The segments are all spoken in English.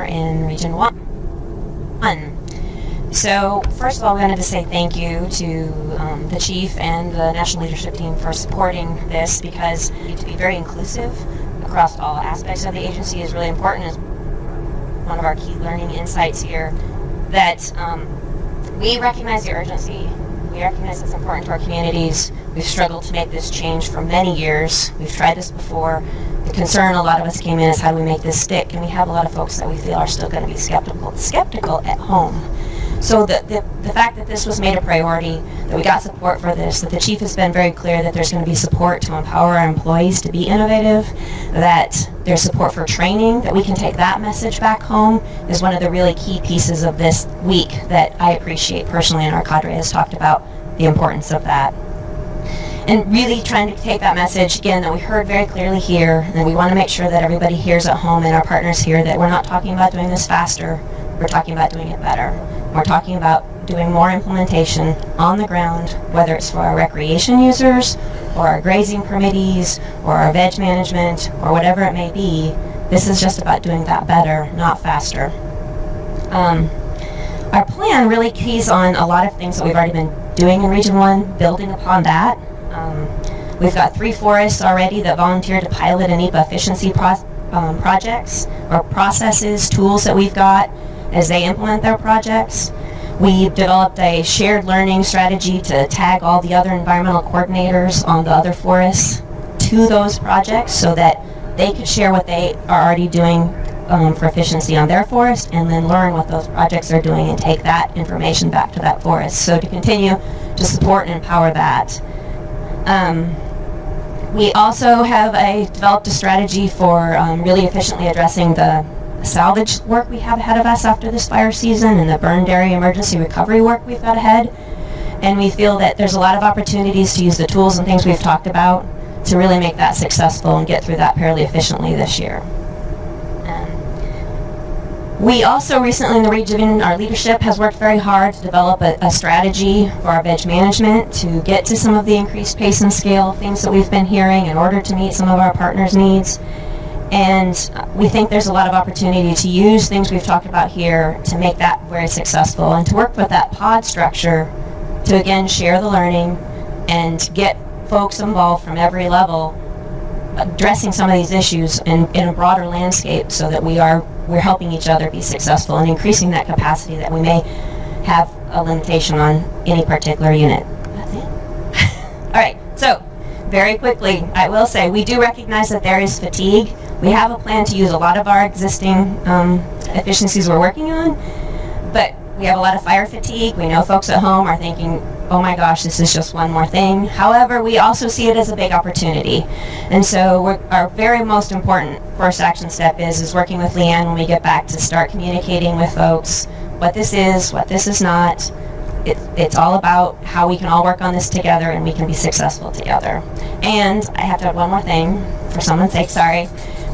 in Region 1. So first of all, we wanted to say thank you to the Chief and the National Leadership Team for supporting this, because to be very inclusive across all aspects of the agency is really important. As one of our key learning insights here, that we recognize the urgency. We recognize it's important to our communities. We've struggled to make this change for many years. We've tried this before. The concern a lot of us came in is, how do we make this stick? And we have a lot of folks that we feel are still going to be skeptical at home. So the fact that this was made a priority, that we got support for this, that the Chief has been very clear that there's going to be support to empower our employees to be innovative, that there's support for training, that we can take that message back home, is one of the really key pieces of this week that I appreciate personally, and our cadre has talked about the importance of that. And really trying to take that message, again, that we heard very clearly here, and we want to make sure that everybody hears at home and our partners here, that we're not talking about doing this faster, we're talking about doing it better. We're talking about doing more implementation on the ground, whether it's for our recreation users, or our grazing permittees, or our veg management, or whatever it may be. This is just about doing that better, not faster. Our plan really keys on a lot of things that we've already been doing in Region 1, building upon that. We've got 3 forests already that volunteered to pilot a NEPA efficiency projects, or processes, tools that we've got as they implement their projects. We've developed a shared learning strategy to tag all the other environmental coordinators on the other forests to those projects, so that they could share what they are already doing for efficiency on their forest, and then learn what those projects are doing and take that information back to that forest. So to continue to support and empower that. We also have developed a strategy for really efficiently addressing the salvage work we have ahead of us after this fire season, and the burned area emergency recovery work we've got ahead. And we feel that there's a lot of opportunities to use the tools and things we've talked about to really make that successful and get through that fairly efficiently this year. We also recently in the region, our leadership has worked very hard to develop a strategy for our veg management to get to some of the increased pace and scale things that we've been hearing in order to meet some of our partners' needs. And we think there's a lot of opportunity to use things we've talked about here to make that very successful, and to work with that pod structure to again share the learning and get folks involved from every level, addressing some of these issues in a broader landscape, so that we're helping each other be successful and increasing that capacity that we may have a limitation on any particular unit. That's it. All right, so very quickly, I will say we do recognize that there is fatigue. We have a plan to use a lot of our existing efficiencies we're working on, but we have a lot of fire fatigue. We know folks at home are thinking, oh my gosh, this is just one more thing. However, we also see it as a big opportunity. And so our very most important first action step is working with Leanne when we get back to start communicating with folks what this is not. It's all about how we can all work on this together and we can be successful together. And I have to add one more thing, for someone's sake, sorry.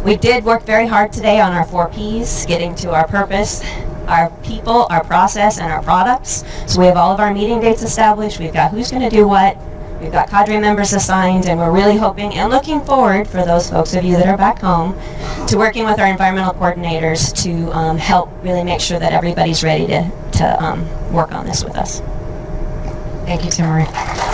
We did work very hard today on our 4 Ps, getting to our purpose, our people, our process, and our products. So we have all of our meeting dates established. We've got who's going to do what. We've got cadre members assigned, and we're really hoping and looking forward, for those folks of you that are back home, to working with our environmental coordinators to help really make sure that everybody's ready to work on this with us. Thank you, Timory.